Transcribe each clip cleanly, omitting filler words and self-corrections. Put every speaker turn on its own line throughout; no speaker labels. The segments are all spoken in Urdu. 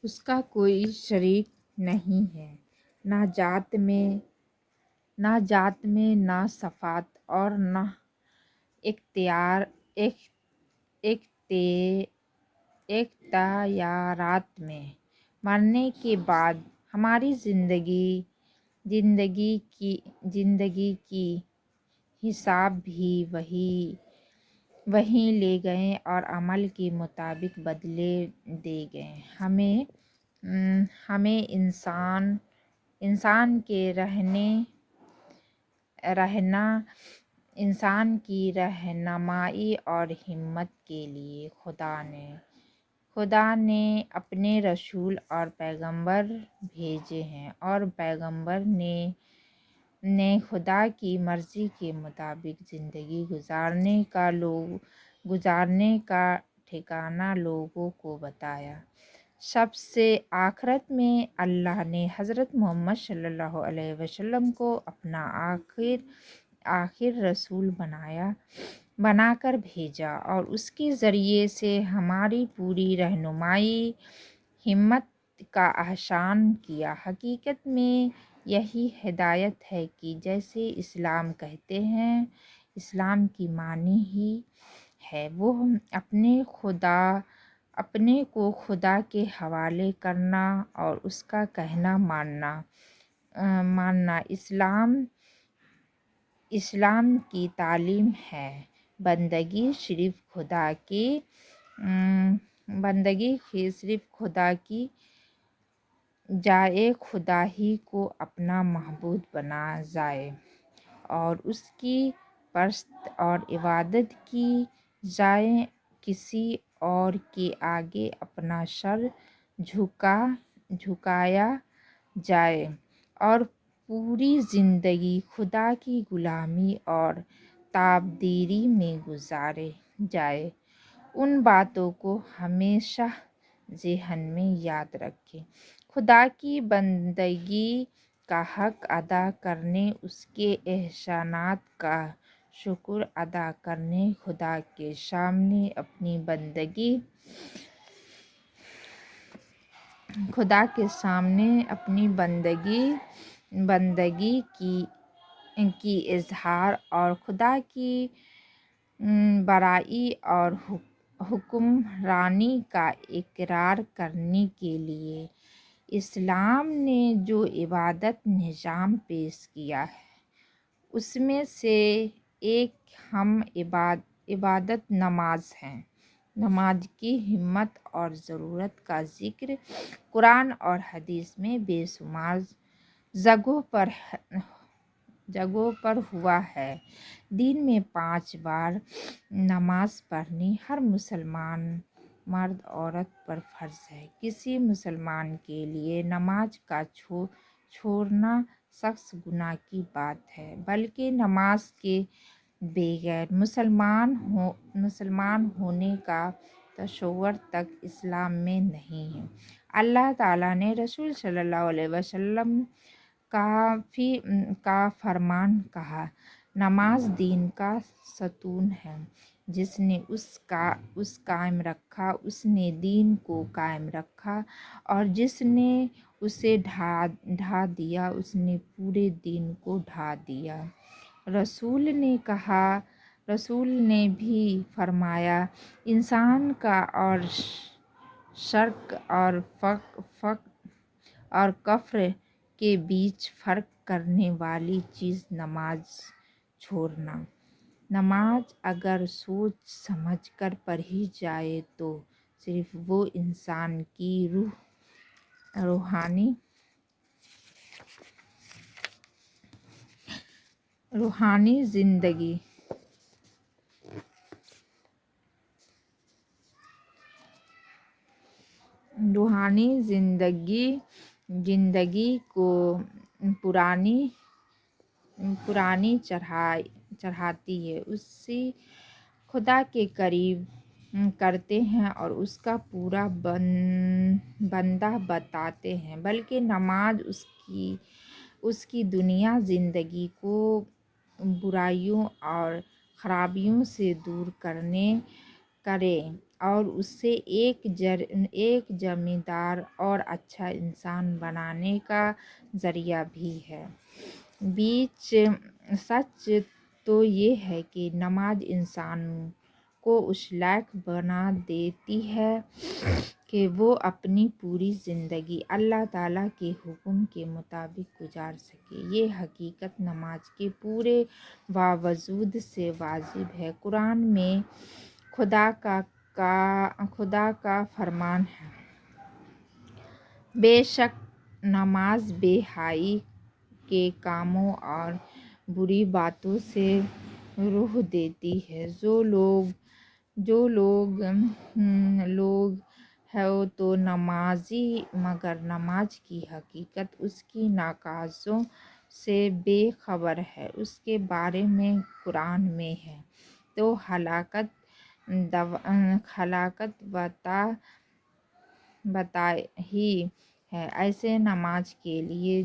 اس کا کوئی شریک نہیں ہے، نہ جات میں، نہ صفات اور نہ اختیارات میں۔ مرنے کے بعد ہماری زندگی کی حساب بھی وہی لے گئے اور عمل کے مطابق بدلے دے گئے۔ ہمیں انسان کی رہنمائی اور ہمت کے لیے خدا نے اپنے رسول اور پیغمبر بھیجے ہیں، اور پیغمبر نے خدا کی مرضی کے مطابق زندگی گزارنے کا ٹھکانہ لوگوں کو بتایا۔ سب سے آخرت میں اللہ نے حضرت محمد صلی اللہ علیہ وسلم کو اپنا آخر رسول بنا کر بھیجا، اور اس کے ذریعے سے ہماری پوری رہنمائی ہمت کا احسان کیا۔ حقیقت میں یہی ہدایت ہے کہ جسے اسلام کہتے ہیں، اسلام کی معنی ہی ہے وہ اپنے کو خدا کے حوالے کرنا اور اس کا کہنا ماننا۔ اسلام کی تعلیم ہے بندگی صرف خدا کی جائے، خدا ہی کو اپنا معبود بنا جائے اور اس کی پرست اور عبادت کی جائے، کسی اور کے آگے اپنا سر جھکایا جائے اور پوری زندگی خدا کی غلامی اور تابعداری میں گزاری جائے۔ ان باتوں کو ہمیشہ ذہن میں یاد رکھیں۔ خدا کی بندگی کا حق ادا کرنے، اس کے احسانات کا شکر ادا کرنے، خدا کے سامنے اپنی بندگی کی اظہار اور خدا کی بڑائی اور حکمرانی کا اقرار کرنے کے لیے اسلام نے جو عبادت نظام پیش کیا ہے، اس میں سے ایک اہم عبادت نماز ہے۔ نماز کی اہمیت اور ضرورت کا ذکر قرآن اور حدیث میں بے شمار جگہوں پر ہوا ہے۔ دن میں 5 بار نماز پڑھنا ہر مسلمان مرد عورت پر فرض ہے۔ کسی مسلمان کے لیے نماز کا چھوڑنا سخت گناہ کی بات ہے، بلکہ نماز کے بغیر مسلمان ہونے کا تصور تک اسلام میں نہیں ہے۔ اللہ تعالیٰ نے رسول صلی اللہ علیہ وسلم کا فرمان کہا، نماز دین کا ستون ہے، جس نے اسے قائم رکھا اس نے دین کو قائم رکھا، اور جس نے اسے ڈھا دیا اس نے پورے دین کو ڈھا دیا۔ رسول نے بھی فرمایا، انسان کا اور شرک اور کفر کے بیچ فرق کرنے والی چیز نماز چھوڑنا۔ نماز اگر سوچ سمجھ کر پڑھی جائے تو صرف وہ انسان کی روحانی زندگی کو پرانی چڑھاتی ہے، اسے خدا کے قریب کرتے ہیں اور اس کا پورا بندہ بناتے ہیں۔ بلکہ نماز اس کی دنیا زندگی کو برائیوں اور خرابیوں سے دور کرے اور اسے ایک جمیندار اور اچھا انسان بنانے کا ذریعہ بھی ہے۔ سچ تو یہ ہے کہ نماز انسان کو اس لائق بنا دیتی ہے کہ وہ اپنی پوری زندگی اللہ تعالیٰ کے حکم کے مطابق گزار سکے۔ یہ حقیقت نماز کے پورے وجود سے واضح ہے۔ قرآن میں خدا کا فرمان ہے، بے شک نماز بے حیائی کے کاموں اور بری باتوں سے روک دیتی ہے۔ جو لوگ ہو تو نمازی، مگر نماز کی حقیقت اس کی نقائصوں سے بے خبر ہے، اس کے بارے میں قرآن میں ہے تو ہلاکت بتا ہی ہے۔ ایسے نماز کے لیے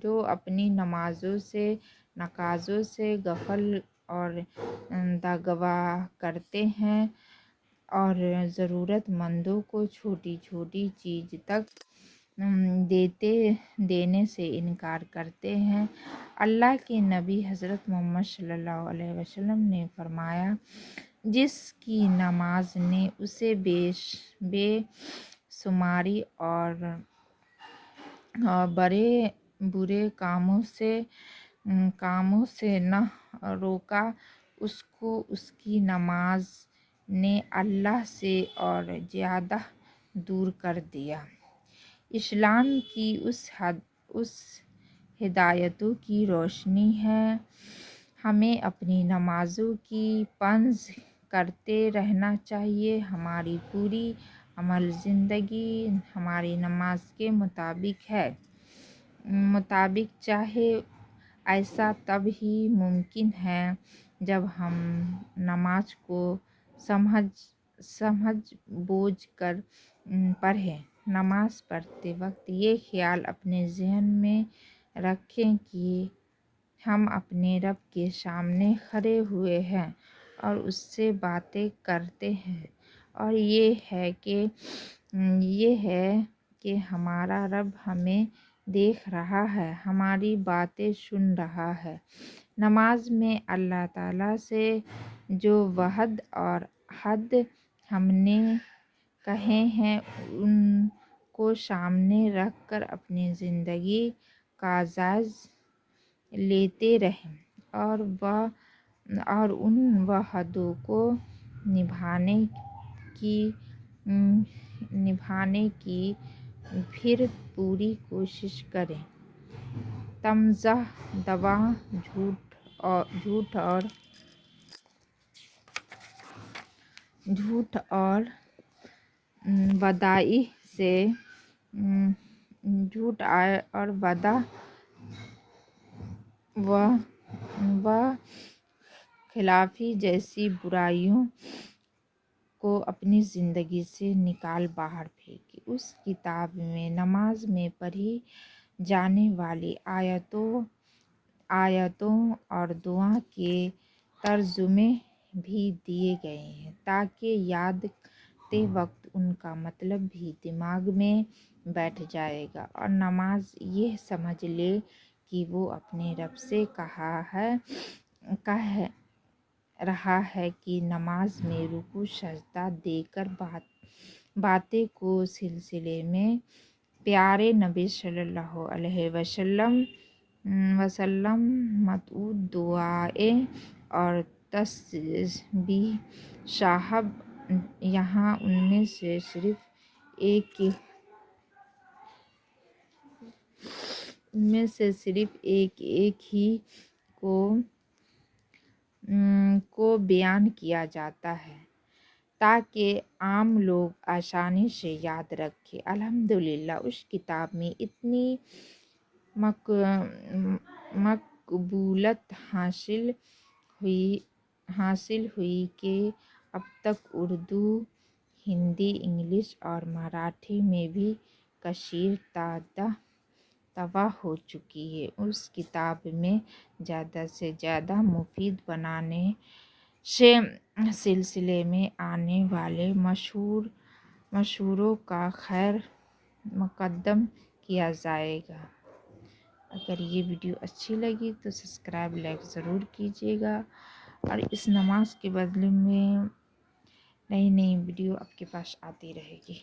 جو اپنی نمازوں سے غفل اور دغوا کرتے ہیں اور ضرورت مندوں کو چھوٹی چھوٹی چیز تک دینے سے انکار کرتے ہیں، اللہ کے نبی حضرت محمد صلی اللہ علیہ وسلم نے فرمایا، جس کی نماز نے اسے بے شماری اور برے کاموں سے نہ روکا، اس کو اس کی نماز نے اللہ سے اور زیادہ دور کر دیا۔ اسلام کی اس ہدایتوں کی روشنی ہے ہمیں اپنی نمازوں کی پابندی کرتے رہنا چاہیے۔ ہماری پوری عملی زندگی ہماری نماز کے مطابق چاہے ایسا تب ہی ممکن ہے جب ہم نماز کو سمجھ بوجھ کر پڑھیں۔ نماز پڑھتے وقت یہ خیال اپنے ذہن میں رکھیں کہ ہم اپنے رب کے سامنے کھڑے ہوئے ہیں اور اس سے باتیں کرتے ہیں، اور یہ ہے کہ ہمارا رب ہمیں دیکھ رہا ہے، ہماری باتیں سن رہا ہے۔ نماز میں اللہ تعالیٰ سے جو وعد اور عہد ہم نے کیے ہیں ان کو سامنے رکھ کر اپنی زندگی کا جائزہ لیتے رہیں اور ان وعدوں کو نبھانے کی پھر پوری کوشش کریں۔ تمازاح، دعوی، جھوٹ اور وعدہ خلافی جیسی برائیوں کو اپنی زندگی سے نکال باہر پھینکیں۔ اس کتاب میں نماز میں پڑھی جانے والی آیتوں اور دعاؤں کے ترجمے بھی دیے گئے ہیں تاکہ یاد کرتے وقت ان کا مطلب بھی دماغ میں بیٹھ جائے اور نماز یہ سمجھ لے کہ وہ اپنے رب سے کہہ رہا ہے کہ نماز میں رکوع سجدہ دیگر باتیں کے سلسلے میں پیارے نبی صلی اللہ علیہ وسلم متعدد دعائیں اور تسبیح صاحب یہاں ان میں سے صرف ایک ہی کو بیان کیا جاتا ہے تاکہ عام لوگ آسانی سے یاد رکھیں۔ الحمدللہ اس کتاب میں اتنی مقبولیت حاصل ہوئی کہ اب تک اردو، ہندی، انگلش اور مراٹھی میں بھی کثیر طبع ہو چکی ہے۔ اس کتاب میں زیادہ سے زیادہ مفید بنانے سے سلسلے میں آنے والے مشہوروں کا خیر مقدم کیا جائے گا۔ اگر یہ ویڈیو اچھی لگی تو سبسکرائب لائک ضرور کیجیے گا، اور اس نماز کے بدلے میں نئی ویڈیو آپ کے پاس آتی رہے گی۔